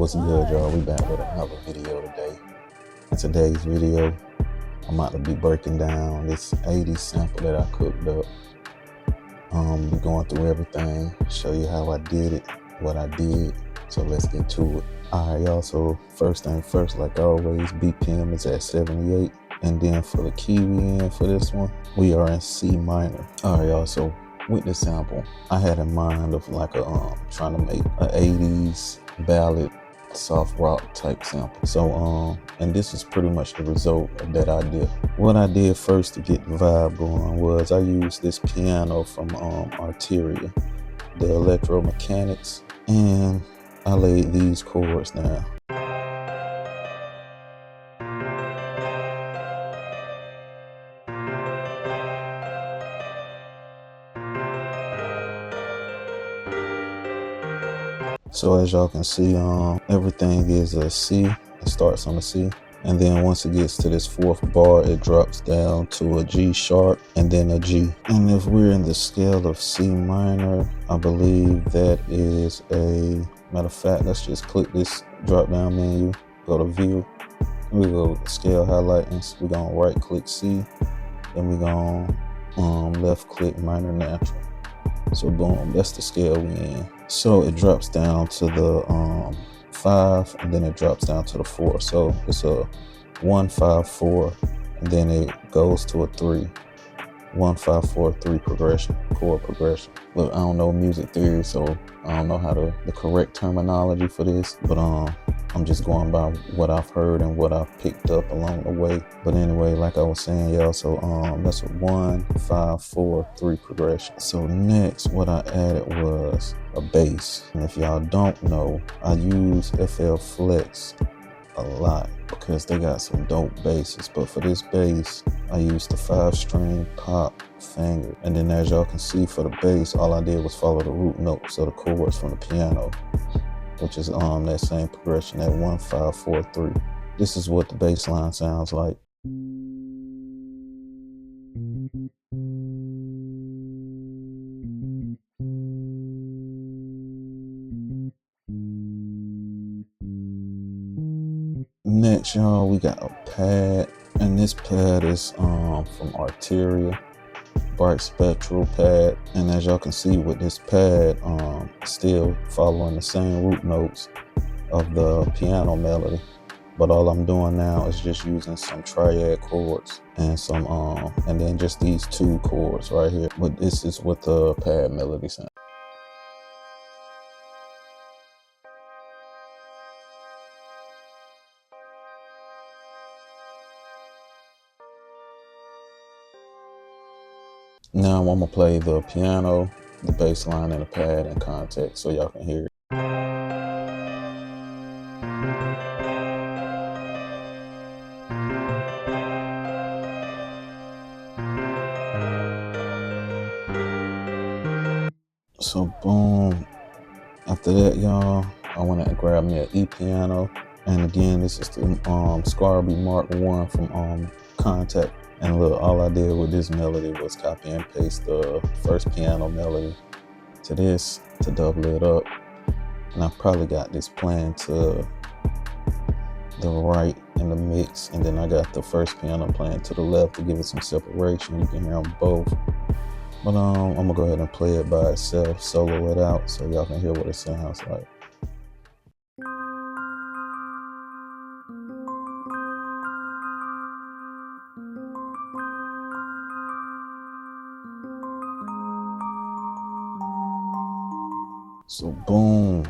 What's good, y'all? We back with another video today. In today's video, I'm about to be breaking down this 80s sample that I cooked up. Be going through everything, show you how I did it, what I did. So let's get to it. All right, y'all. So first thing first, like always, BPM is at 78. And then for the key we in for this one, we are in C minor. All right, y'all. So with this sample, I had in mind of like trying to make a 80s ballad soft rock type sample. So and this is pretty much the result of that idea. What I did first to get the vibe going was I used this piano from Arteria, the electromechanics, and I laid these chords down. So as y'all can see, everything is a C. It starts on a C. And then once it gets to this fourth bar, it drops down to a G sharp and then a G. And if we're in the scale of C minor, I believe that is a, matter of fact, let's just click this drop down menu, go to view. We go scale highlightings. We're gonna right click C. Then we're gonna left click minor natural. So boom, that's the scale we in. So it drops down to the 5 and then it drops down to the 4. So it's a 1 5 4 and then it goes to a 3. 1 5 4 3 progression, chord progression. Look, I don't know music theory, so I don't know how the correct terminology for this, but I'm just going by what I've heard and what I've picked up along the way. But anyway, like I was saying, y'all, so that's a 1 5 4 3 progression. So next, what I added was a bass. And if y'all don't know, I use FL Flex a lot because they got some dope basses. But for this bass, I used the 5-string pop finger. And then as y'all can see, for the bass, all I did was follow the root notes of the chords from the piano, which is that same progression, that 1 5 4 3. This is what the bass line sounds like. Next, y'all, we got a pad, and this pad is from Arteria, bright spectral pad. And as y'all can see with this pad, still following the same root notes of the piano melody, but all I'm doing now is just using some triad chords and some and then just these 2 chords right here. But this is what the pad melody sounds. Now I'm gonna play the piano, the bass line, and the pad in context so y'all can hear it. So boom, after that, y'all, I went and grabbed me an E piano. And again, this is the Scarby Mark 1 from Contact. And look, all I did with this melody was copy and paste the first piano melody to this to double it up. And I probably got this playing to the right in the mix. And then I got the first piano playing to the left to give it some separation. You can hear them both. But I'm gonna go ahead and play it by itself, solo it out so y'all can hear what it sounds like. So boom,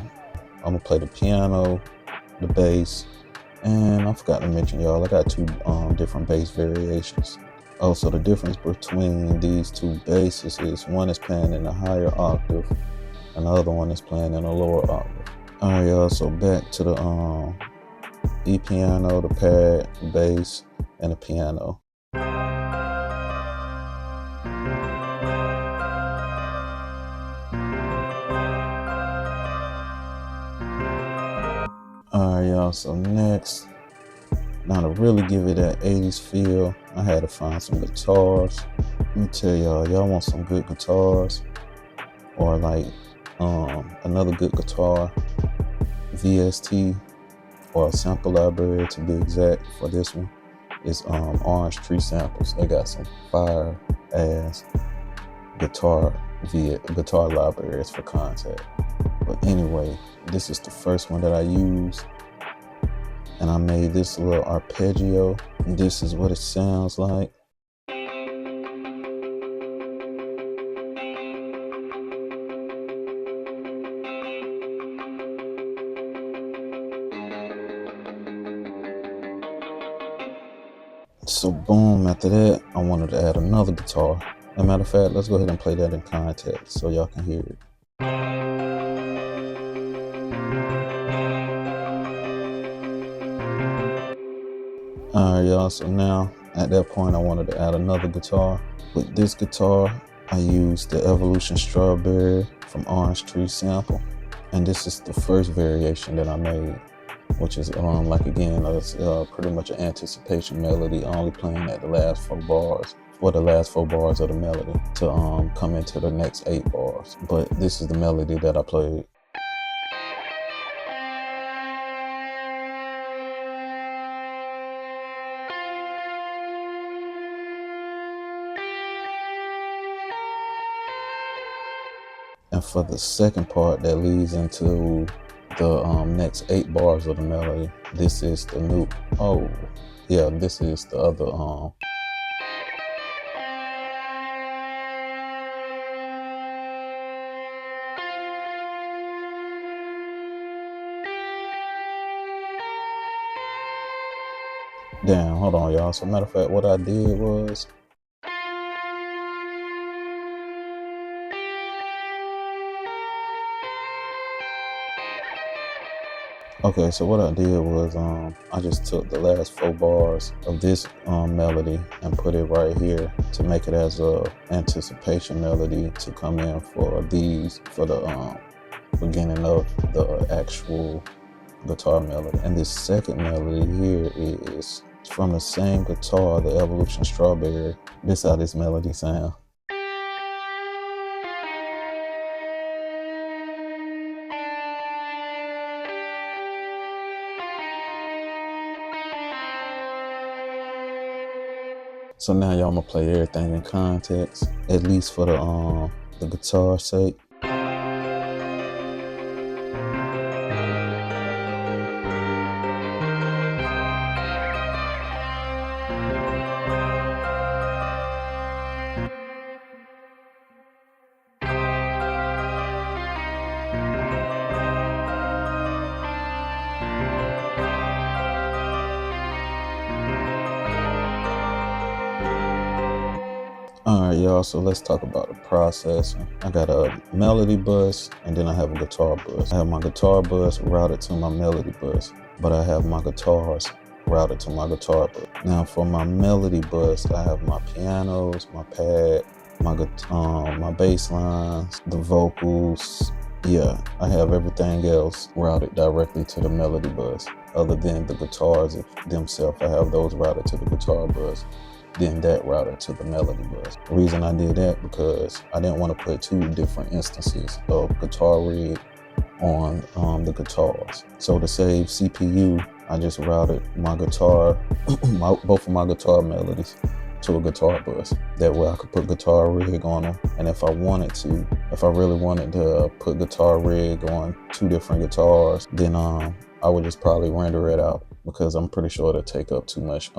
I'm gonna play the piano, the bass, and I forgot to mention, y'all, I got 2 different bass variations. Oh, so the difference between these 2 basses is one is playing in a higher octave and the other one is playing in a lower octave. All right, y'all, so back to the E piano, the pad, the bass, and the piano. Alright, y'all, so next, now to really give it that 80s feel, I had to find some guitars. Let me tell y'all want some good guitars or like another good guitar, VST, or a sample library to be exact for this one, is Orange Tree Samples. They got some fire ass guitar libraries for Contact. But anyway, this is the first one that I used, and I made this little arpeggio. And this is what it sounds like. So boom, after that, I wanted to add another guitar. As a matter of fact, let's go ahead and play that in context so y'all can hear it. Alright y'all, so now at that point I wanted to add another guitar. With this guitar, I used the Evolution Strawberry from Orange Tree Sample. And this is the first variation that I made, which is like again, it's pretty much an anticipation melody, only playing at the last 4 bars, or the last 4 bars of the melody to come into the next 8 bars. But this is the melody that I played. And for the second part that leads into the next 8 bars of the melody, this is the new, this is the other damn, hold on y'all. So matter of fact, what I did was, okay, so what I did was I just took the last 4 bars of this melody and put it right here to make it as a anticipation melody to come in for the beginning of the actual guitar melody. And this second melody here is from the same guitar, the Evolution Strawberry. This how this melody sound. So now y'all, I'm gonna play everything in context, at least for the guitar's sake. Alright y'all, so let's talk about the processing. I got a melody bus and then I have a guitar bus. I have my guitar bus routed to my melody bus, but I have my guitars routed to my guitar bus. Now for my melody bus, I have my pianos, my pad, my bass lines, the vocals. Yeah, I have everything else routed directly to the melody bus, other than the guitars themselves. I have those routed to the guitar bus, then that routed to the melody bus. The reason I did that because I didn't want to put 2 different instances of guitar rig on the guitars. So to save CPU, I just routed my guitar, both of my guitar melodies to a guitar bus. That way I could put guitar rig on them. And if I really wanted to put guitar rig on 2 different guitars, then I would just probably render it out, because I'm pretty sure it'll take up too much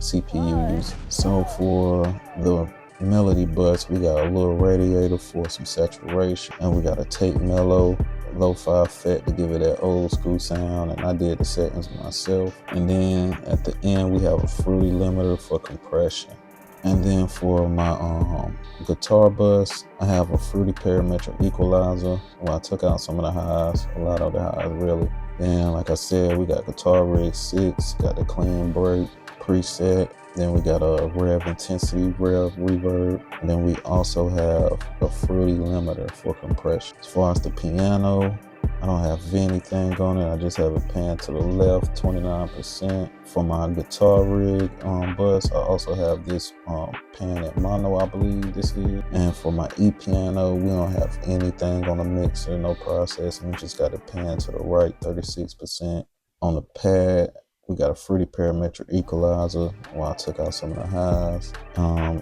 CPU use. So for the melody bus, we got a little radiator for some saturation, and we got a tape mellow lo-fi effect to give it that old school sound, and I did the settings myself. And then at the end we have a fruity limiter for compression. And then for my guitar bus, I have a fruity parametric equalizer where I took out some of the highs, a lot of the highs really. Then like I said, we got guitar rig 6, got the clean break preset. Then we got a rev intensity, rev reverb. And then we also have a fruity limiter for compression. As far as the piano, I don't have anything on it. I just have it panned to the left, 29%. For my guitar rig bus, I also have this pan at mono, I believe this is. And for my E-piano, we don't have anything on the mixer, no processing. We just got it panned to the right, 36%. On the pad, we got a Fruity Parametric equalizer where I took out some of the highs.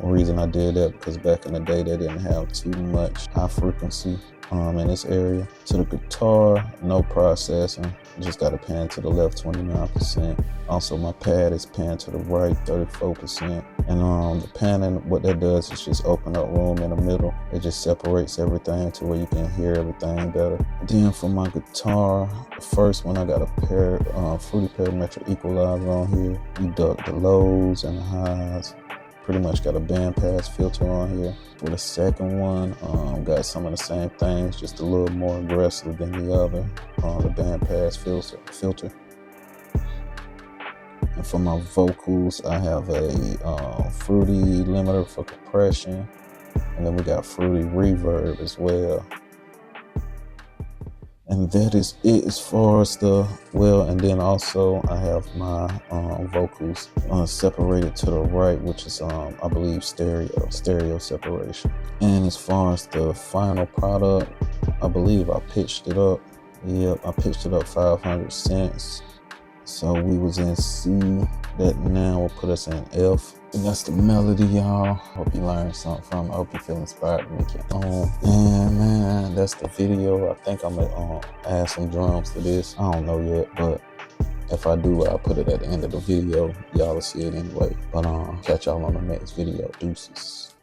Reason I did that because back in the day they didn't have too much high frequency in this area. To the guitar, no processing. Just got a pan to the left, 29%. Also, my pad is panned to the right, 34%. And the panning, what that does is just open up room in the middle. It just separates everything to where you can hear everything better. Then for my guitar, first one I got a pair Fruity Parametric equalizer on here. You duck the lows and the highs. Pretty much got a bandpass filter on here. For the second one, got some of the same things, just a little more aggressive than the other, the bandpass filter. And for my vocals, I have a Fruity limiter for compression, and then we got Fruity reverb as well. And that is it as far as and then also I have my vocals separated to the right, which is I believe stereo separation. And as far as the final product, I believe I pitched it up. Yep, I pitched it up 500 cents. So we was in C. That now will put us in F. And that's the melody, y'all. Hope you learned something from it. I hope you feel inspired to make your own. And man, that's the video. I think I'm gonna add some drums to this. I don't know yet, but if I do, I'll put it at the end of the video. Y'all will see it anyway. But catch y'all on the next video. Deuces.